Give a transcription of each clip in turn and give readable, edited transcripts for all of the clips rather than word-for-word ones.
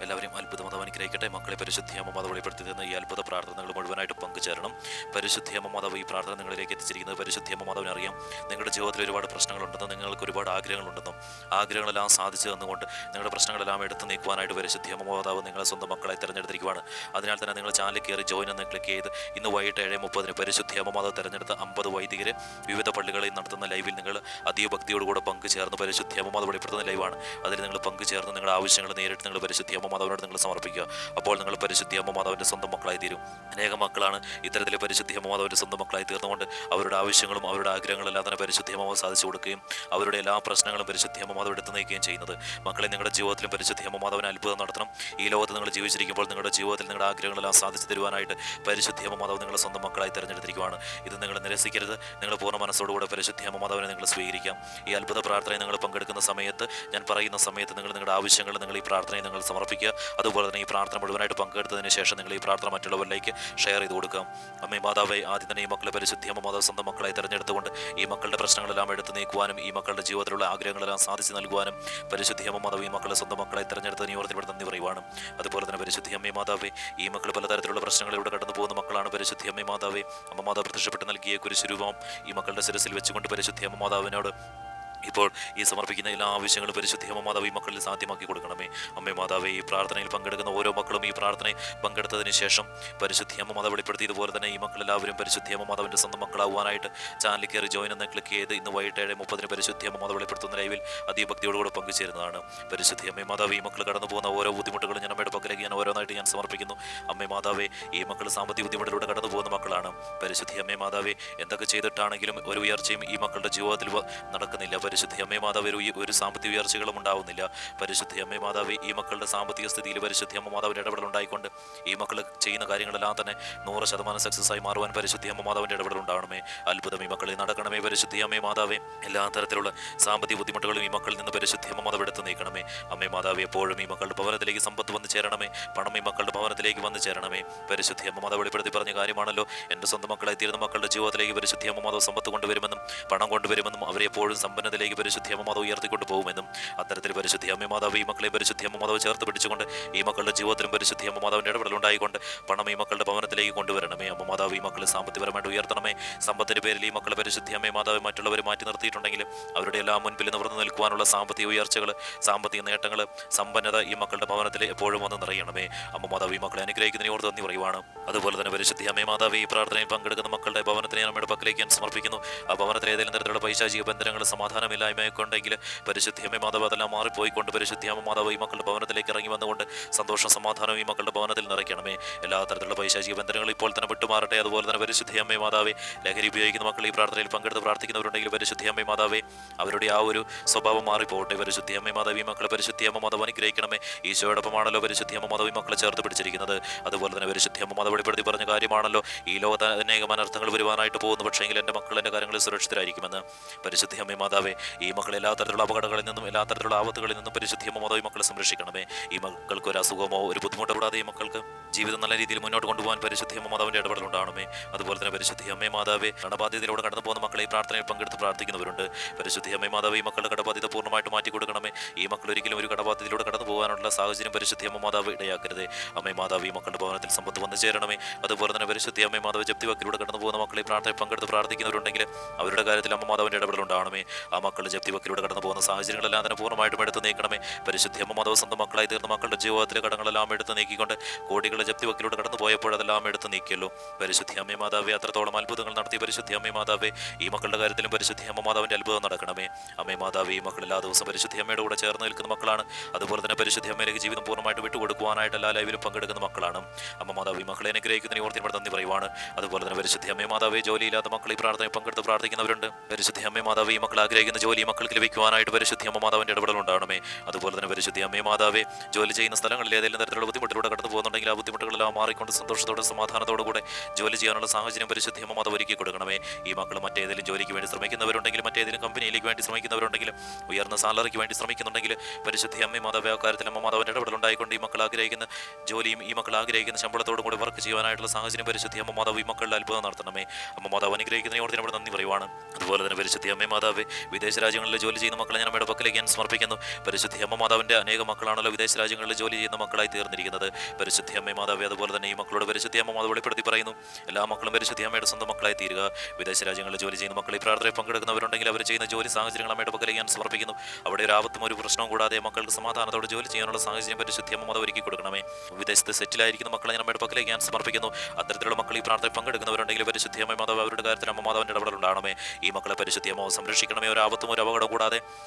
എല്ലാവരെയും അത്ഭുത മാതാവ് അനുഗ്രഹിക്കട്ടെ. മക്കളെ പരിശുദ്ധി അമ്മ മാതാവ് വെളിപ്പെടുത്തി തന്ന ഈ അത്ഭുത പ്രാർത്ഥനകൾ മുഴുവനായിട്ട് പങ്കുചേരണം. പരിശുദ്ധി അമ്മ മാതാവ് ഈ പ്രാർത്ഥന നിങ്ങളിലേക്ക് എത്തിച്ചിരിക്കുന്നത് പരിശുദ്ധി അമ്മ മാതാവിനെ അറിയാം. നിങ്ങളുടെ ജീവിതത്തിൽ ഒരുപാട് പ്രശ്നങ്ങളുണ്ടെന്നും നിങ്ങൾക്ക് ഒരുപാട് ആഗ്രഹങ്ങളുണ്ടെന്നും ആഗ്രഹങ്ങളെല്ലാം സാധിച്ചു തന്നുകൊണ്ട് നിങ്ങളുടെ പ്രശ്നങ്ങളെല്ലാം എടുത്തു നീക്കുവാനായിട്ട് പരിശുദ്ധി അമ്മ മാതാവ് നിങ്ങളെ സ്വന്തം മക്കളെ തിരഞ്ഞെടുത്തിരിക്കുകയാണ്. അതിനാൽ തന്നെ നിങ്ങൾ ചാനലിൽ കയറി ജോയിൻ എന്ന് ക്ലിക്ക് ചെയ്ത് ഇന്ന് വൈകിട്ട് 7:30 പരിശുദ്ധി അമ്മ മാതാവ് തിരഞ്ഞെടുത്ത 50 വൈദികരെ വിവിധ പള്ളികളിൽ നടത്തുന്ന ലൈവിൽ നിങ്ങൾ അതീവ ഭക്തിയോടുകൂടെ പങ്കുചേർന്ന് പരിശുദ്ധി അമ്മ മാതാവ് വെളിപ്പെടുത്തുന്ന ലൈവാണ്. അതിൽ നിങ്ങൾ പങ്കുചേർന്ന് നിങ്ങളുടെ ആവശ്യങ്ങൾ നേരിട്ട് നിങ്ങൾ പരിശുദ്ധി അമ്മ മാതാവിനോട് നിങ്ങൾ സമർപ്പിക്കുക. അപ്പോൾ നിങ്ങൾ പരിശുദ്ധി അമ്മ മാതാവിൻ്റെ സ്വന്തം മക്കളായി തീരും. അനേകം മക്കളാണ് ഇത്തരത്തിൽ പരിശുദ്ധി അമ്മ മാതാവിൻ്റെ സ്വന്തം മക്കളായി തീർന്നുകൊണ്ട് അവരുടെ ആവശ്യങ്ങളും അവരുടെ ആഗ്രഹങ്ങളെല്ലാം തന്നെ പരിശുദ്ധി അമ്മ സാധിച്ചു കൊടുക്കുകയും അവരുടെ എല്ലാ പ്രശ്നങ്ങളും പരിശുദ്ധി അമ്മ മാതാവ് എടുത്തു നയിക്കുകയും ചെയ്യുന്നത്. മക്കളെ നിങ്ങളുടെ ജീവിതത്തിലും പരിശുദ്ധി അമ്മ മാതാവിന് അത്ഭുതം നടത്തണം. ഈ ലോകത്ത് നിങ്ങൾ ജീവിച്ചിരിക്കുമ്പോൾ നിങ്ങളുടെ ജീവിതത്തിൽ നിങ്ങളുടെ ആഗ്രഹങ്ങളെല്ലാം സാധിച്ചു തരുവാനായിട്ട് പരിശുദ്ധി അമ്മ മാതാവ് നിങ്ങളുടെ സ്വന്തം മക്കളായി തിരഞ്ഞെടുത്തിരിക്കുകയാണ്. ഇത് നിങ്ങൾ നിരസിക്കരുത്. നിങ്ങൾ പൂർണ്ണ മനസ്സോടുകൂടെ പരിശുദ്ധി അമ്മ മാതാവിനെ നിങ്ങൾ സ്വീകരിക്കാം. ഈ അത്ഭുത പ്രാർത്ഥനയിൽ നിങ്ങൾ പങ്കെടുക്കുന്ന സമയത്ത്, ഞാൻ പറയുന്ന സമയത്ത് നിങ്ങൾ നിങ്ങളുടെ ആവശ്യങ്ങൾ നിങ്ങൾ ഈ പ്രാർത്ഥനയിൽ നിങ്ങൾ സമർപ്പിക്കുക. അതുപോലെ തന്നെ ഈ പ്രാർത്ഥന മുഴുവനായിട്ട് പങ്കെടുത്തതിന് ശേഷം നിങ്ങൾ ഈ പ്രാർത്ഥന മറ്റുള്ളവരിലേക്ക് ഷെയർ ചെയ്ത് കൊടുക്കാം. അമ്മേ മാതാവേ, ആദ്യം തന്നെ ഈ മക്കളെ പരിശുദ്ധി അമ്മ മാതാവ് സ്വന്തം മക്കളായി തിരഞ്ഞെടുത്തുകൊണ്ട് ഈ മക്കളുടെ പ്രശ്നങ്ങളെല്ലാം എടുത്തു നീക്കുവാനും ഈ മക്കളുടെ ജീവിതത്തിലുള്ള ആഗ്രഹങ്ങളെല്ലാം സാധിച്ചു നൽകുവാനും പരിശുദ്ധി അമ്മ മാതാവ് ഈ മക്കളെ സ്വന്തം മക്കളായി തിരഞ്ഞെടുത്തതിന് ഓർത്തിവിടെ നന്ദി പറയുവാണ്. അതുപോലെ തന്നെ പരിശുദ്ധി അമ്മേ മാതാവേ, ഈ മക്കൾ പലതരത്തിലുള്ള പ്രശ്നങ്ങളിലൂടെ കടന്നു പോകുന്ന മക്കളാണ്. പരിശുദ്ധി അമ്മേ മാതാവേ, അമ്മ മാതാവ് പ്രത്യക്ഷപ്പെട്ട് നൽകിയ കുരിശുരൂപം ഈ മക്കളുടെ ശിരസിൽ വെച്ചുകൊണ്ട് പരിശുദ്ധി അമ്മ മാതാവിനോട് ഇപ്പോൾ ഈ സമർപ്പിക്കുന്ന എല്ലാ ആവശ്യങ്ങളും പരിശുദ്ധി അമ്മ മാതാവ് ഈ മക്കളിൽ സാധ്യമാക്കി കൊടുക്കണമേ. അമ്മേ മാതാവേ, ഈ പ്രാർത്ഥനയിൽ പങ്കെടുക്കുന്ന ഓരോ മക്കളും ഈ പ്രാർത്ഥനയിൽ പങ്കെടുത്തതിന് ശേഷം പരിശുദ്ധി അമ്മ മാതാവ് വെളിപ്പെടുത്തിയതുപോലെ തന്നെ ഈ മക്കളെല്ലാവരും പരിശുദ്ധി അമ്മ മാതാവിൻ്റെ സ്വന്തം മക്കളാവാനായിട്ട് ചാനലിൽ കയറി ജോയിൻ എന്ന് ക്ലിക്ക് ചെയ്ത് ഇന്ന് വൈകിട്ട് 7:30 പരിശുദ്ധി അമ്മ മാതാവ് വെളിപ്പെടുത്തുന്ന ലൈവിൽ അതീഭക്തിയോടുകൂടെ പങ്കുചേരുന്നതാണ്. പരിശുദ്ധി അമ്മേ മാതാവ്, ഈ മക്കൾ കടന്നു പോകുന്ന ഓരോ ബുദ്ധിമുട്ടുകളും ഞാൻ അമ്മയുടെ പക്കലേക്ക് ഞാൻ ഓരോന്നായിട്ട് ഞാൻ സമർപ്പിക്കുന്നു. അമ്മേ മാതാവേ, ഈ മക്കൾ സാമ്പത്തിക ബുദ്ധിമുട്ടിലൂടെ കടന്നു പോകുന്ന മക്കളാണ്. പരിശുദ്ധി അമ്മേ മാതാവേ, എന്തൊക്കെ ചെയ്തിട്ടാണെങ്കിലും ഒരു ഉയർച്ചയും ഈ മക്കളുടെ ജീവിതത്തിൽ നടക്കുന്നില്ല. പരിശുദ്ധി അമ്മേ മാതാവ്, ഒരു സാമ്പത്തിക ഉയർച്ചകളും ഉണ്ടാവുന്നില്ല. പരിശുദ്ധി അമ്മേ മാതാവ്, ഈ മക്കളുടെ സാമ്പത്തിക സ്ഥിതിയിൽ പരിശുദ്ധി അമ്മ മാതാവിൻ്റെ ഇടപെടൽ ഉണ്ടായിക്കൊണ്ട് ഈ മക്കൾ ചെയ്യുന്ന കാര്യങ്ങളെല്ലാം തന്നെ 100% സക്സസ് ആയി മാറുവാൻ പരിശുദ്ധി അമ്മ മാതാവിൻ്റെ ഇടപെടൽ ഉണ്ടാവണമേ. അത്ഭുതം ഈ മക്കളിൽ നടക്കണമേ. പരിശുദ്ധി അമ്മേ മാതാവേ, എല്ലാ തരത്തിലുള്ള സാമ്പത്തിക ബുദ്ധിമുട്ടുകളും ഈ മക്കളിൽ നിന്ന് പരിശുദ്ധി അമ്മ മാതാവ് എടുത്ത് നീക്കണമേ. അമ്മേ മാതാവ്, എപ്പോഴും ഈ മക്കളുടെ ഭവനത്തിലേക്ക് സമ്പത്ത് വന്നു ചേരണമേ. പണം ഈ മക്കളുടെ ഭവനത്തിലേക്ക് വന്നു ചേരണമേ. പരിശുദ്ധി അമ്മ മാതാവ് വെളിപ്പെടുത്തി പറഞ്ഞ കാര്യമാണല്ലോ, എൻ്റെ സ്വന്തം മക്കളായി തീരുന്ന മക്കളുടെ ജീവിതത്തിലേക്ക് പരിശുദ്ധി അമ്മ മാതാവ് സമ്പത്ത് കൊണ്ടുവരുമെന്നും പണം കൊണ്ടുവരുമെന്നും അവരെ എപ്പോഴും സമ്പന്നതയിലേക്ക് പരിശുദ്ധി അമ്മ മാതാവ് ഉയർത്തിക്കൊണ്ട് പോകുമെന്നും അത്തരത്തിൽ പരിശുദ്ധി അമ്മ മാതാവ് ഈ മക്കളെ പരിശുദ്ധി അമ്മ മാതാവ് ചേർത്ത് പിടിച്ചുകൊണ്ട് ഈ മക്കളുടെ ജീവിതത്തിലും പരിശുദ്ധി അമ്മ മാതാവിൻ്റെ ഇടപെടൽ ഉണ്ടായിക്കൊണ്ട് പണം ഈ മക്കളുടെ ഭവനത്തിലേക്ക് കൊണ്ടുവരണമേ. അമ്മ മാതാവ്, ഈ മക്കളെ സാമ്പത്തികപരമായിട്ട് ഉയർത്തണമേ. സമ്പത്തിൻ്റെ പേരിൽ ഈ മക്കളെ പരിശുദ്ധി അമ്മ മാതാവ് മറ്റുള്ളവർ മാറ്റി നിർത്തിയിട്ടുണ്ടെങ്കിൽ അവരുടെ എല്ലാം മുൻപിൽ നിവർന്നു നിൽക്കുവാനുള്ള സാമ്പത്തിക ഉയർച്ചകൾ, സാമ്പത്തിക നേട്ടങ്ങൾ, സമ്പന്നത ഈ മക്കളുടെ ഭവനത്തിൽ എപ്പോഴും വന്ന് നിറയണമേ. അമ്മ മാതാവ്, ഈ മക്കളെ അനുഗ്രഹിക്കുന്നതിന് ഓർത്ത് നന്ദി പറയുവാണ്. അതുപോലെ തന്നെ പരിശുദ്ധി അമ്മ മാതാവ്, ഈ പ്രാർത്ഥനയിൽ പങ്കെടുക്കുന്ന മക്കളുടെ ഭവനത്തിനെ നമ്മുടെ പക്കലേക്ക് ഞാൻ സമർപ്പിക്കുന്നു. ആ ഭവനത്തിൽ ഏതെങ്കിലും തരത്തിലുള്ള പൈശാചിക ബന്ധനങ്ങൾ, സമാധാനമില്ലായ്മയൊക്കെ ഉണ്ടെങ്കിൽ പരിശുദ്ധി അമ്മ മാതാവ് അതെല്ലാം മാറിപ്പോയിക്കൊണ്ട് പരിശുദ്ധി അമ്മ മാതാവ് ഈ മക്കളുടെ ഭവനത്തിലേക്ക് ഇറങ്ങി വന്നുകൊണ്ട് സന്തോഷം സമാധാനവും ഈ മക്കളുടെ ഭവനത്തിൽ നിറയ്ക്കണമേ. എല്ലാ തരത്തിലുള്ള പൈശാചിക ബന്ധനങ്ങൾ ഇപ്പോൾ തന്നെ വിട്ടുമാറട്ടെ. അതുപോലെ തന്നെ പരിശുദ്ധി അമ്മ മാതാവേ, ലഹരി ഉപയോഗിക്കുന്ന മക്കൾ ഈ പ്രാർത്ഥനയിൽ പങ്കെടുത്ത് പ്രാർത്ഥിക്കുന്നവരുണ്ടെങ്കിൽ പരിശുദ്ധി അമ്മ മാതാവേ, അവരുടെ ആ ഒരു സ്വഭാവം മാറിപ്പോകട്ടെ. പരിശുദ്ധി അമ്മ മാതാവ്, ഈ മക്കളെ പരിശുദ്ധി അമ്മ മാതാവ് അനുഗ്രഹിക്കണമേ. ഈശോയോടൊപ്പമാണല്ലോ പരിശുദ്ധി അമ്മ മാതാവ് ഈ മക്കളെ ചേർത്ത് പിടിച്ചിരിക്കുന്നത്. അതുപോലെ തന്നെ പരിശുദ്ധി അമ്മ മാതാവ് വെളിപ്പെടുത്തി പറഞ്ഞ കാര്യമാണല്ലോ, ഈ ലോകത്ത് അനേകം അനർത്ഥങ്ങൾ വരുവാനായിട്ട് പോകുന്നു, പക്ഷേങ്കിൽ എൻ്റെ മക്കൾ എൻ്റെ കാര്യങ്ങളിൽ സുരക്ഷിതരായിരിക്കുമെന്ന്. പരിശുദ്ധി അമ്മ മാതാവേ, ഈ മക്കൾ എല്ലാ തരത്തിലുള്ള അപകടങ്ങളിൽ നിന്നും എല്ലാ തരത്തിലുള്ള ആപത്തുകളിൽ നിന്നും പരിശുദ്ധി അമ്മ മാതാവ് ഈ മക്കളെ സംരക്ഷിക്കണമേ. ഈ മക്കൾക്ക് ഒരു അസുഖമോ ഒരു ബുദ്ധിമുട്ടോ കൂടാതെ ഈ മക്കൾക്ക് ജീവിതം നല്ല രീതിയിൽ മുന്നോട്ട് കൊണ്ടുപോകാൻ പരിശുദ്ധി അമ്മ മാതാവിൻ്റെ ഇടപെടൽ ഉണ്ടാവണമേ. അതുപോലെ തന്നെ പരിശുദ്ധി അമ്മ മാതാവേ, കടബാധ്യതയിലൂടെ കടന്നു പോകുന്ന മക്കളെ ഈ പ്രാർത്ഥനയിൽ പങ്കെടുത്ത് പ്രാർത്ഥിക്കുന്നവരുണ്ട്. പരിശുദ്ധി അമ്മ മാതാവ്, ഈ മക്കളുടെ കടബാധ്യത പൂർണ്ണമായിട്ട് മാറ്റി കൊടുക്കണമേ. ഈ മക്കൾ ഒരിക്കലും ഒരു കടബാധ്യതയിലൂടെ കടന്നു പോകാനുള്ള സാഹചര്യം പരിശുദ്ധി അമ്മ മാതാവ് ഇടയാക്കരുത്. അമ്മ മാതാവ്, ഈ മക്കളുടെ ഭവനത്തിൽ സമ്പത്ത് വന്നു ചേരണമേ. അതുപോലെ തന്നെ പരിശുദ്ധി അമ്മ മാതാവ്, ജപ്തി വക്കിലൂടെ കടന്നു പോകുന്ന മക്കളെ പ്രാർത്ഥനയിൽ പങ്കെടുത്ത് പ്രാർത്ഥിക്കുന്നവരുണ്ടെങ്കിൽ അവരുടെ കാര്യത്തിൽ അമ്മ മാതാവിൻ്റെ ഇടപെടൽ ഉണ്ടാവണമേ. ആ മക്കൾ ജപ്തി വക്കിലൂടെ കടന്നു പോകുന്ന സാഹചര്യങ്ങളെല്ലാം തന്നെ പൂർണ്ണമായിട്ടും എടുത്ത് നീക്കണമേ. പരിശുദ്ധി അമ്മ മാതാവ് സ്വന്തം മക്കളായി തീർന്ന മക്കളുടെ ജീവിതത്തിലെ കടങ്ങളെല്ലാം എടുത്ത് നീക്കിക്കൊണ്ട് കോടികളെ ജപ്തി വക്കിലൂടെ കടന്നു പോയപ്പോൾ അതെല്ലാം എടുത്ത് നീക്കിയല്ലോ. പരിശുദ്ധി അമ്മ മാതാവേ, അത്രത്തോളം അത്ഭുതങ്ങൾ നടത്തിയ പരിശുദ്ധി അമ്മ മാതാവേ, ഈ മക്കളുടെ കാര്യത്തിലും പരിശുദ്ധി അമ്മ മാതാവിൻ്റെ അത്ഭുതം നടക്കണമേ. അമ്മ മാതാവേ, ഈ മക്കൾ എല്ലാ ദിവസവും പരിശുദ്ധി അമ്മയുടെ കൂടെ ചേർന്ന് നിൽക്കുന്ന മക്കളാണ്. അതുപോലെ തന്നെ പരിശുദ്ധി അമ്മയിലേക്ക് ജീവിതം പൂർണ്ണമായിട്ട് വിട്ടുകൊടുക്കുവാനായിട്ട് എല്ലാ ലൈവിലും പങ്കെടുക്കുന്ന മക്കളാണ്. അമ്മ മാതാവ്, ഈ മക്കളെ അനുഗ്രഹിക്കുന്നതിന് ഓർത്ത് ഇവിടെ നന്ദി പറയുവാണ്. അതുപോലെ തന്നെ പരിശുദ്ധി അമ്മ മാതാവേ, ജോലിയില്ലാത്ത മക്കൾ ഈ പ്രാർത്ഥനയിൽ പങ്കെടുത്ത് പ്രാർത്ഥിക്കുന്നവരുണ്ട്. പരിശുദ്ധി അമ്മ മാതാവേ, ഈ മക്കൾ ആഗ്രഹിക്കുന്ന ജോലി മക്കൾക്ക് ലഭിക്കുവാനായിട്ട് പരിശുദ്ധി അമ്മ മാതാവിൻ്റെ ഇടപെടൽ ഉണ്ടാവണമേ. അതുപോലെ തന്നെ പരിശുദ്ധി അമ്മ മാതാവേ, ജോലി ചെയ്യുന്ന സ്ഥലങ്ങളിൽ ഏതെങ്കിലും തരത്തിലുള്ള ബുദ്ധിമുട്ടിലൂടെ കടന്നു പോകുന്നുണ്ടെങ്കിൽ ആ ബുദ്ധിമുട്ടുകളെല്ലാം മാറിക്കൊണ്ട് സന്തോഷത്തോടെ സമാധാനത്തോടു കൂടെ ജോലി ചെയ്യാനുള്ള സാഹചര്യം പരിശുദ്ധി അമ്മ മാതാവ് ഒരുക്കി കൊടുക്കണമേ. ഈ മക്കൾ മറ്റേതെങ്കിലും ജോലിക്ക് വേണ്ടി ശ്രമിക്കുന്നവരുണ്ടെങ്കിൽ, മറ്റേതെങ്കിലും കമ്പനിയിലേക്ക് വേണ്ടി ശ്രമിക്കുന്നവരുണ്ടെങ്കിലും, ഉയർന്ന സാലറിക്ക് വേണ്ടി ശ്രമിക്കുന്നുണ്ടെങ്കിൽ പരിശുദ്ധി അമ്മ മാതാവേ, ആ കാര്യത്തിൽ അമ്മ മാതാവിൻ്റെ ഇടപെടൽ ഉണ്ടായിക്കൊണ്ട് ഈ മക്കൾ ആഗ്രഹിക്കുന്ന ജോലിയും ഈ മക്കൾ ആഗ്രഹിക്കുന്ന ശമ്പളത്തോടും കൂടി വർക്ക് ചെയ്യാനായിട്ടുള്ള സാഹചര്യം പരിശുദ്ധി അമ്മ മാതാവ് ഈ മക്കളുടെ അത്ഭുതം നടത്തണമേ. അമ്മ മാതാവ് അനുഗ്രഹിക്കുന്നതിനോട് നമ്മൾ നന്ദി പറയുവാണ്. അതുപോലെ തന്നെ പരിശുദ്ധി അമ്മ മാതാവേ, വിദേശ വിദേശ രാജ്യങ്ങളിൽ ജോലി ചെയ്യുന്ന മക്കളെ ഞാൻ അമ്മയുടെ പക്കലേക്ക് ഞാൻ സമർപ്പിക്കുന്നു. പരിശുദ്ധി അമ്മ മാതാവിൻ്റെ അനേക മക്കളാണല്ലോ വിദേശ രാജ്യങ്ങളിൽ ജോലി ചെയ്യുന്ന മക്കളായി തീർന്നിരിക്കുന്നത്. പരിശുദ്ധി അമ്മ മാതാവ് അതുപോലെ തന്നെ ഈ മക്കളോട് പരിശുദ്ധി അമ്മ മാതാവ് വെളിപ്പെടുത്തി പറയുന്നു, എല്ലാ മക്കളും പരിശുദ്ധി അമ്മയുടെ സ്വന്തം മക്കളായി തീരുക. വിദേശ രാജ്യങ്ങളിൽ ജോലി ചെയ്യുന്ന മക്കൾ ഈ പ്രാർത്ഥനയിൽ പങ്കെടുക്കുന്നവരുണ്ടെങ്കിൽ അവർ ചെയ്യുന്ന ജോലി സാഹചര്യങ്ങൾ അമ്മയുടെ പക്കലേക്ക് ഞാൻ സമർപ്പിക്കുന്നു. അവിടെ ഒരു ആപത്തും ഒരു പ്രശ്നവും കൂടാതെ മക്കൾക്ക് സമാധാനത്തോടെ ജോലി ചെയ്യാനുള്ള സാഹചര്യം പരിശുദ്ധി അമ്മ മാതാവ് ഒരുക്കി കൊടുക്കണമേ. വിദേശത്ത് സെറ്റിലായിരിക്കുന്ന മക്കളെ ഞാൻ അമ്മയുടെ പക്കലേക്ക് ഞാൻ സമർപ്പിക്കുന്നു. അത്തരത്തിലുള്ള മക്കൾ ഈ പ്രാർത്ഥനയിൽ പങ്കെടുക്കുന്നവരുണ്ടെങ്കിൽ പരിശുദ്ധി അമ്മ മാതാവ് അവരുടെ കാര്യത്തിൽ അമ്മ മാതാവിൻ്റെ ഇടപെടൽ ഉണ്ടാകണമേ. ഈ മക്കളെ പരിശുദ്ധി അമ്മ സംരക്ഷിക്കണമേ. ഒരു ആപത്തും ഒരു അപകടം കൂടാതെ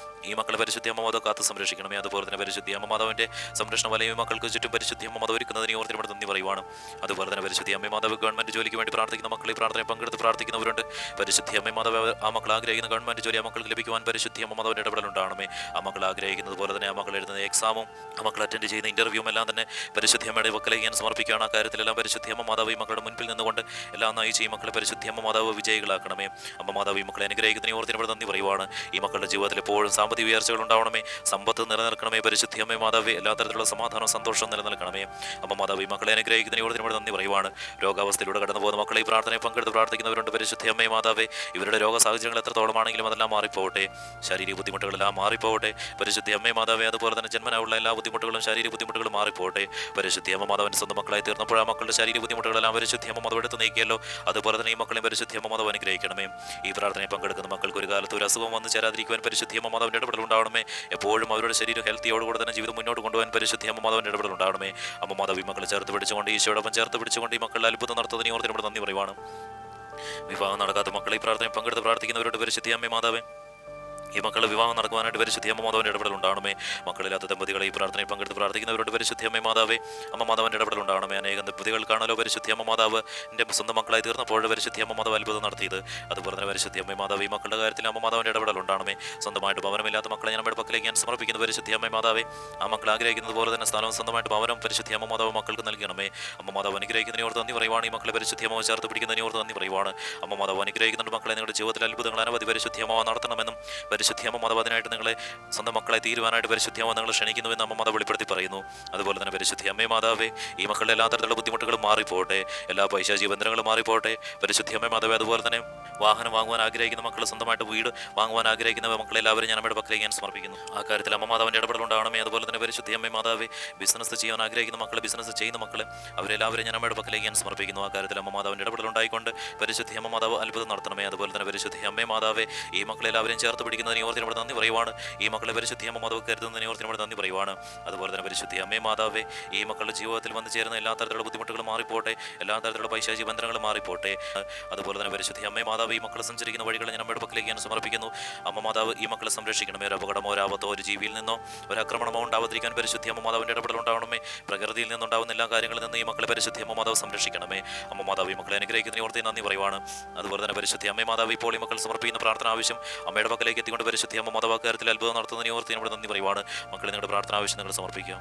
ഈ മക്കളെ പരിശുദ്ധി അമ്മ മാതാവ് കാത്ത് സംരക്ഷിക്കണമേ. അതുപോലെ തന്നെ പരിശുദ്ധി അമ്മ മാതാവിൻ്റെ സംരക്ഷണ വലയം ഈ മക്കൾക്ക് ചുറ്റും പരിശുദ്ധി അമ്മ മാതാവ് ഒരുക്കുന്നതിന് ഓർത്തിനോട് നന്ദി പറയുവാണ്. അതുപോലെ തന്നെ പരിശുദ്ധി അമ്മ മാതാവ് ഗവൺമെന്റ് ജോലിക്ക് വേണ്ടി പ്രാർത്ഥിക്കുന്ന മക്കൾ ഈ പ്രാർത്ഥനയിൽ പങ്കെടുത്ത് പ്രാർത്ഥിക്കുന്നവരുണ്ട്. പരിശുദ്ധി അമ്മ മാതാവ് ആ മക്കൾ ആഗ്രഹിക്കുന്ന ഗവൺമെന്റ് ജോലി ആ മക്കൾക്ക് ലഭിക്കുവാൻ പരിശുദ്ധി അമ്മ മാതാവിൻ്റെ ഇടപെടൽ ഉണ്ടാകണമേ. ആ മക്കൾ ആഗ്രഹിക്കുന്നത് പോലെ തന്നെ ആ മക്കൾ എഴുതുന്ന എക്സാമും ആ മക്കൾ അറ്റൻഡ് ചെയ്യുന്ന ഇന്റർവ്യൂവും എല്ലാം തന്നെ പരിശുദ്ധി അമ്മയുടെ പക്കലേക്ക് ഞാൻ സമർപ്പിക്കുകയാണ്. ആ കാര്യത്തിലെല്ലാം പരിശുദ്ധി അമ്മ മാതാവ് ഈ മക്കളുടെ മുൻപിൽ നിന്നുകൊണ്ട് എല്ലാം നയിച്ച് ഈ മക്കളെ പരിശുദ്ധി അമ്മ മാതാവ് വിജയികളാക്കണമേ. അമ്മ മാതാവ് ഈ മക്കളെ അനുഗ്രഹിക്കുന്നതിന് ഓർത്തിനോട് നന്ദി പറയുവാണ്. ഈ മക്കളുടെ ജീവിതത്തിൽ എപ്പോഴും സാമ്പത്തിക ഉയർച്ചകൾ ഉണ്ടാവണമേ, സമ്പത്ത് നിലനിൽക്കണമേ. പരിശുദ്ധി അമ്മ മാതാവ് എല്ലാ തരത്തിലുള്ള സമാധാനവും സന്തോഷവും നിലനിൽക്കണമേ. അമ്മ മാതാവ് ഈ മക്കളെ അനുഗ്രഹിക്കുന്നതിന് ഓർത്തിനോട് നന്ദി പറയുവാണ്. രോഗാവസ്ഥയിലൂടെ കടന്നു പോകുന്ന മക്കളെ ഈ പ്രാർത്ഥനയിൽ പങ്കെടുത്ത് പ്രാർത്ഥിക്കുന്നവരുണ്ട്. പരിശുദ്ധി അമ്മ മാതാവേ, ഇവരുടെ രോഗ സാഹചര്യങ്ങൾ എത്രത്തോളമാണെങ്കിലും അതെല്ലാം മാറിപ്പോവട്ടെ, ശാരീരിക ബുദ്ധിമുട്ടുകളെല്ലാം മാറിപ്പോവട്ടെ. പരിശുദ്ധി അമ്മ മാതാവേ, അതുപോലെ തന്നെ ജന്മനായുള്ള എല്ലാ ബുദ്ധിമുട്ടുകളും ശാരീരിക ബുദ്ധിമുട്ടുകളും മാറിപ്പോട്ടെ. പരിശുദ്ധി അമ്മ മാതാവിന്റെ സ്വന്തം മക്കളായി തീർന്നപ്പോൾ ആ മക്കളുടെ ശാരീരിക ബുദ്ധിമുട്ടുകളെല്ലാം പരിശുദ്ധി അമ്മ മാതാവ് എടുത്ത് നീക്കിയല്ലോ. അതുപോലെ തന്നെ ഈ മക്കളെ പരിശുദ്ധി അമ്മ മാതാവ് അനുഗ്രഹിക്കണമേ. ഈ പ്രാർത്ഥനയിൽ പങ്കെടുക്കുന്ന മക്കൾക്ക് ഒരു കാലത്ത് ഒരു അസുഖം വന്ന് ചേരാതിരിക്കുവാൻ പരിശുദ്ധി അമ്മ മാതാവിന്റെ ഇടപെടൽ ഉണ്ടാവണമേ. എപ്പോഴും അവരുടെ ശരീരം ഹെൽത്തിയോടുകൂടെ തന്നെ ജീവിതം മുന്നോട്ട് കൊണ്ടുപോകാൻ പരിശുദ്ധി അമ്മ മാതാവിന്റെ ഇടപെടൽ ഉണ്ടാവണമേ. അമ്മ മാതാവ് ഈ മക്കളെ ചേർത്ത് പിടിച്ചുകൊണ്ട് ഈശോടൊപ്പം ചേർത്ത് പിടിച്ചുകൊണ്ട് ഈ മക്കളുടെ അത്ഭുതം നടത്തുന്നതിന് ഓർത്തിനോട് നന്ദി പറയുവാണ്. വിവാഹം നടക്കാത്ത മക്കളെ ഈ പ്രാർത്ഥനയിൽ പങ്കെടുത്ത് പ്രാർത്ഥിക്കുന്നവരോട് പരിശുദ്ധി അമ്മ മാതാവേ, ഈ മക്കളുടെ വിവാഹം നടക്കുവാനായിട്ട് പരിശുദ്ധി അമ്മ മാതാവിൻ്റെ ഇടപെടൽ ഉണ്ടാവണമേ. മക്കളില്ലാത്ത ദമ്പതികളെ ഈ പ്രാർത്ഥനയിൽ പങ്കെടുത്ത് പ്രാർത്ഥിക്കുന്നവരോട് പരിശുദ്ധി അമ്മ മാതാവേ, അമ്മ മാതാവിൻ്റെ ഇടപെടൽ ഉണ്ടാവണമേ. അനേകം ദമ്പതികൾക്കാണല്ലോ പരിശുദ്ധി അമ്മ മാതാവ് എൻ്റെ സ്വന്തം മക്കളായി തീർന്നപ്പോൾ പരിശുദ്ധി അമ്മ മാതാവ് അത്ഭുതം നടത്തിയത്. അതുപോലെ തന്നെ പരിശുദ്ധി അമ്മ മാതാവ് ഈ മക്കളുടെ കാര്യത്തിൽ അമ്മ മാതാവിൻ്റെ ഇടപെടൽ ഉണ്ടാവണമേ. സ്വന്തമായിട്ട് ഭവനമില്ലാത്ത മക്കളെ ഞാൻ നമ്മുടെ പക്കലേക്ക് ഞാൻ സമർപ്പിക്കുന്ന പരിശുദ്ധി അമ്മ മാതാവേ, ആ മക്കൾ ആഗ്രഹിക്കുന്നത് പോലെ തന്നെ സ്ഥലവും സ്വന്തമായിട്ട് ഭവനം പരിശുദ്ധി അമ്മ മാതാവ് മക്കൾക്ക് നൽകണമേ. അമ്മ മാതാവ് അനുഗ്രഹിക്കുന്നതിന് ഓർത്ത് നന്ദി പറയുവാണ്. ഈ മക്കളെ പരിശുദ്ധി അമ്മ ചേർത്ത് പിടിക്കുന്നതിന് ഓർത്ത് നന്ദി പറയുവാണ്. അമ്മ മാതാവ് അനുഗ്രഹിക്കുന്നുണ്ട് മക്കളെ, നിങ്ങളുടെ ജീവിതത്തിൽ അത്ഭുതങ്ങൾ അനവധി പരിശുദ്ധി അമ്മ നടത്തണമെന്നും പരിശുദ്ധി അമ്മ മാതാവ് അതിനായിട്ട് നിങ്ങളെ സ്വന്തം മക്കളെ തീരുവാനായിട്ട് പരിശുദ്ധി അമ്മ നിങ്ങൾ ക്ഷണിക്കുന്നുവെന്ന് അമ്മ മാതാവ് വെളിപ്പെടുത്തി പറയുന്നു. അതുപോലെ തന്നെ പരിശുദ്ധി അമ്മ മാതാവേ, ഈ മക്കളുടെ എല്ലാ തരത്തിലുള്ള ബുദ്ധിമുട്ടുകളും മാറിപ്പോട്ടെ, എല്ലാ പൈശാചിക ബന്ധനങ്ങളും മാറിപ്പോട്ടെ. പരിശുദ്ധി അമ്മ മാതാവേ, അതുപോലെ തന്നെ വാഹനം വാങ്ങുവാൻ ആഗ്രഹിക്കുന്ന മക്കൾ, സ്വന്തമായിട്ട് വീട് വാങ്ങുവാൻ ആഗ്രഹിക്കുന്ന മക്കളെല്ലാവരും ഞാൻ അമ്മയുടെ പക്കലേക്ക് ഞാൻ സമർപ്പിക്കുന്നു. ആ കാര്യത്തിൽ അമ്മ മാതാവിൻ്റെ ഇടപെടൽ ഉണ്ടാവണമേ. അതുപോലെ തന്നെ പരിശുദ്ധി അമ്മ മാതാവേ, ബിസിനസ് ചെയ്യാൻ ആഗ്രഹിക്കുന്ന മക്കൾ, ബിസിനസ് ചെയ്യുന്ന മക്കൾ, അവരെല്ലാവരും ഞാൻ അമ്മയുടെ പക്കലേക്ക് ഞാൻ സമർപ്പിക്കുന്നു. ആ കാര്യത്തിൽ അമ്മ മാതാവിൻ്റെ ഇടപെടൽ ഉണ്ടായിക്കൊണ്ട് പരിശുദ്ധി അമ്മ മാതാവ് അത്ഭുതം നടത്തണമേ. അതുപോലെ തന്നെ പരിശുദ്ധി അമ്മ മാതാവേ, ഈ മക്കളെല്ലാവരും ചേർത്ത് പിടിക്കുന്നതിന് ഓർത്തിനോട് നന്ദി പറയുവാണ്. ഈ മക്കളെ പരിശുദ്ധി അമ്മ മാതാവ് കരുതുന്നതിന് ഓർത്തിനോട് നന്ദി പറയുവാണ്. അതുപോലെ തന്നെ പരിശുദ്ധി അമ്മ മാതാവേ, ഈ മക്കളുടെ ജീവിതത്തിൽ വന്നു ചേരുന്ന എല്ലാ തരത്തിലുള്ള ബുദ്ധിമുട്ടുകളും മാറിപ്പോട്ടെ, എല്ലാ തരത്തിലുള്ള പൈശാചിക ബന്ധനങ്ങളും മാറിപ്പോട്ടെ. അതുപോലെ തന്നെ പരിശുദ്ധി അമ്മ മാതാവ്, ഈ മക്കൾ സഞ്ചരിക്കുന്ന വഴികളെ ഞാൻ അമ്മയുടെ പക്കലേക്ക് ഞാൻ സമർപ്പിക്കുന്നു. അമ്മ മാതാവ് ഈ മക്കളെ സംരക്ഷിക്കണമേ. ഒരു അപകടമോ ഒരു ആപത്തോ ഒരു ജീവിയിൽ നിന്നോ ഒരു ആക്രമണമോ ഉണ്ടാവാതിരിക്കാൻ പരിശുദ്ധി അമ്മ മാതാവിൻ്റെ ഇടപെടൽ ഉണ്ടാവണമേ. പ്രകൃതിയിൽ നിന്നുണ്ടാവുന്ന എല്ലാ കാര്യങ്ങളിൽ നിന്ന് ഈ മക്കളെ പരിശുദ്ധി അമ്മ മാതാവ് സംരക്ഷിക്കണമേ. അമ്മ മാതാവ് ഈ മക്കളെ അനുഗ്രഹിക്കുന്നതിന് ഓർത്ത് നന്ദി പറയുവാണ്. അതുപോലെ തന്നെ പരിശുദ്ധി അമ്മ മാതാവ് ഇപ്പോൾ ഈ മക്കൾ സമർപ്പിക്കുന്ന പ്രാർത്ഥന ആവശ്യം അമ്മയുടെ പക്കലേക്ക് എത്തിക്കൊണ്ട് പരിശുദ്ധി അമ്മ മാതാവ് കാര്യത്തിൽ അത്ഭുതം നടത്തുന്നതിന് ഓർത്ത് നമ്മുടെ നന്ദി പറയുവാണ്. മക്കളെ നിങ്ങളുടെ പ്രാർത്ഥന ആവശ്യം നിങ്ങൾ സമർപ്പിക്കുക.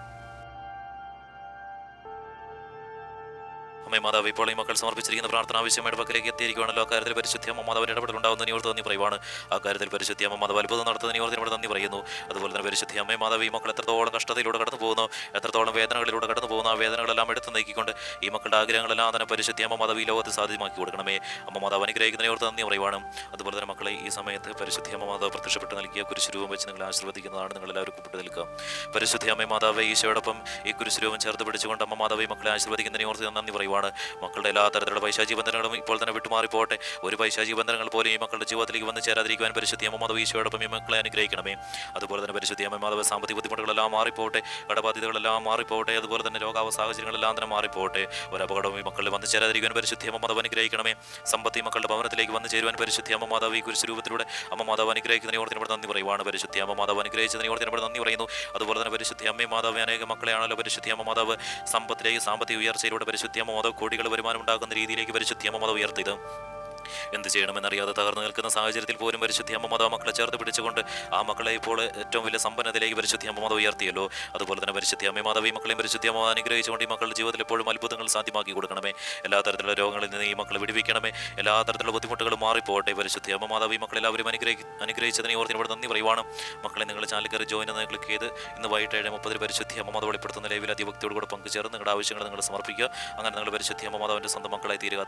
അമ്മ മാതാവ് ഇപ്പോൾ ഈ മക്കൾ സമർപ്പിച്ചിരിക്കുന്ന പ്രാർത്ഥന ആവശ്യമായിട്ട് പക്കലേക്ക് എത്തിയിരിക്കുകയാണല്ലോ. ആ കാര്യത്തിൽ പരിശുദ്ധി അമ്മ മാതാവിൻ്റെ ഇടപെടൽ ഉണ്ടാകുന്നതിന് ഓർത്ത് നന്ദി പറയുവാണ്. ആ കാര്യത്തിൽ പരിശുദ്ധി അമ്മ മാതാവ് അത്ഭുതം നടത്തുന്നതിന് ഓർത്ത് ഇവിടെ നന്ദി പറയുന്നു. അതുപോലെ തന്നെ പരിശുദ്ധി അമ്മ മാതാവ് ഈ മക്കൾ എത്രത്തോളം കഷ്ടതയിലൂടെ കടന്നു പോകുന്നു, എത്രത്തോളം വേദനകളിലൂടെ കടന്നു പോകുന്നു, ആ വേദനകളെല്ലാം എടുത്ത് നീക്കിക്കൊണ്ട് ഈ മക്കളുടെ ആഗ്രഹങ്ങളെല്ലാം തന്നെ പരിശുദ്ധി അമ്മ മാതാവ് ഈ ലോകത്ത് സാധ്യമാക്കി കൊടുക്കണമേ. അമ്മ മാതാവ് അനുഗ്രഹിക്കുന്നതിന് ഓർത്ത് നന്ദി പറയുവാണ്. അതുപോലെ തന്നെ മക്കളെ ഈ സമയത്ത് പരിശുദ്ധി അമ്മ മാതാവ് പ്രത്യക്ഷപ്പെട്ട് നൽകിയ കുരിശുരൂപം വെച്ച് നിങ്ങൾ ആശീർവദിക്കുന്നതാണ്. നിങ്ങളെല്ലാവരും കൂപ്പിട്ട് നിൽക്കുക. പരിശുദ്ധി അമ്മ മാതാവ് ഈശോയോടൊപ്പം ഈ കുരിശുരൂപം ചേർത്ത് പിടിച്ചുകൊണ്ട് അമ്മ മാതാവ് ഈ മക്കളെ ആശീർവദിക്കുന്നതിന് ഓർത്ത് നന്ദി പറയുവാണ്. മക്കളുടെ എല്ലാ തരത്തിലുള്ള പൈശാചിക ബന്ധനങ്ങളും ഇപ്പോൾ തന്നെ വിട്ടുമാറിപ്പോട്ടെ. ഒരു പൈശാചിക ബന്ധനങ്ങൾ പോലെ ഈ മക്കളുടെ ജീവിതത്തിലേക്ക് വന്ന് ചേരാതിരിക്കുവാൻ പരിശുദ്ധി അമ്മ മാതാവ് ഈശോയോടൊപ്പം ഈ മക്കളെ അനുഗ്രഹിക്കണമേ. അതുപോലെ തന്നെ പരിശുദ്ധി അമ്മ മാതാവ് സാമ്പത്തിക ബുദ്ധിമുട്ടുകളെല്ലാം മാറിപ്പോട്ടെ, കടബാധ്യതകളെല്ലാം മാറിപ്പോട്ടെ, അതുപോലെ തന്നെ രോഗാവ സാഹചര്യങ്ങളെല്ലാം തന്നെ മാറിപ്പോട്ടെ. ഒരു അപകടവും ഈ മക്കളിൽ വന്ന് ചേരാതിരിക്കുവാൻ പരിശുദ്ധി അമ്മ മാതാവ് അനുഗ്രഹിക്കണമേ. സമ്പത്ത് ഈ മക്കളുടെ ഭവനത്തിലേക്ക് വന്ന് ചേരുവാൻ പരിശുദ്ധി അമ്മ മാതാവ് ഈ കുരിശുരൂപത്തിലൂടെ അമ്മ മാതാവ് അനുഗ്രഹിക്കുന്നതിന് ഓർത്തിനോട് നന്ദി പറയുവാണ്. പരിശുദ്ധി അമ്മ മാതാവ് അനുഗ്രഹിച്ചതിന് ഓർത്തിനോട് നന്ദി പറയുന്നു. അതുപോലെ തന്നെ പരിശുദ്ധി അമ്മ മാതാവ് അനേക മക്കളെയാണല്ലോ പരിശുദ്ധി അമ്മ മാതാവ് സമ്പത്തിലേക്ക് സാമ്പത്തിക ഉയർച്ചയിലൂടെ പരിശുദ്ധി അമ്മ മാതാവ് കോടികൾ വരുമാനം ഉണ്ടാക്കുന്ന രീതിയിലേക്ക് പരിശുദ്ധി അമ്മ മാതാവ് ഉയർത്തിയത്. എന്ത് ചെയ്യണമെന്നറിയാതെ തകർന്നു നിൽക്കുന്ന സാഹചര്യത്തിൽ പോലും പരിശുദ്ധി അമ്മ മാതാവ് മക്കളെ ചേർത്ത് പിടിച്ചുകൊണ്ട് ആ മക്കളെ ഇപ്പോൾ ഏറ്റവും വലിയ സമ്പന്നതയിലേക്ക് പരിശുദ്ധി അമ്മ മാതാവ് ഉയർത്തിയല്ലോ. അതുപോലെ തന്നെ പരിശുദ്ധി അമ്മ മാതാവ് ഈ മക്കളെയും പരിശുദ്ധി അമ്മ അനുഗ്രഹിച്ചുകൊണ്ട് ഈ മക്കളുടെ ജീവിതത്തിൽ എപ്പോഴും അത്ഭുതങ്ങൾ സാധ്യമാക്കി കൊടുക്കണമേ. എല്ലാ തരത്തിലുള്ള രോഗങ്ങളിൽ നിന്ന് ഈ മക്കളെ വിടുവിക്കണമേ. എല്ലാ തരത്തിലുള്ള ബുദ്ധിമുട്ടുകളും മാറിപ്പോട്ടെ. പരിശുദ്ധി അമ്മ മാതാവ് ഈ മക്കളെല്ലാവരും അനുഗ്രഹിച്ചതിനെ ഓർത്ത് ഇവിടെ നന്ദി പറയുവാണ്. മക്കളെ നിങ്ങൾ ചാനൽ കയറി ജോയിൻ എന്ന് ക്ലിക്ക് ചെയ്ത് ഇന്ന് വൈകിട്ട് 7:30 പരിശുദ്ധി അമ്മ മാതാവ് വെളിപ്പെടുത്തുന്ന ലൈവിൽ അതിഭക്തിയോട് കൂടെ പങ്കുചേർന്ന് നിങ്ങളുടെ ആവശ്യങ്ങൾ നിങ്ങൾ സമർപ്പിക്കുക. അങ്ങനെ നിങ്ങൾ പരിശുദ്ധി അമ്മ മാതാവിൻ്റെ സ്വന്തം മക്കളായി തീരുക.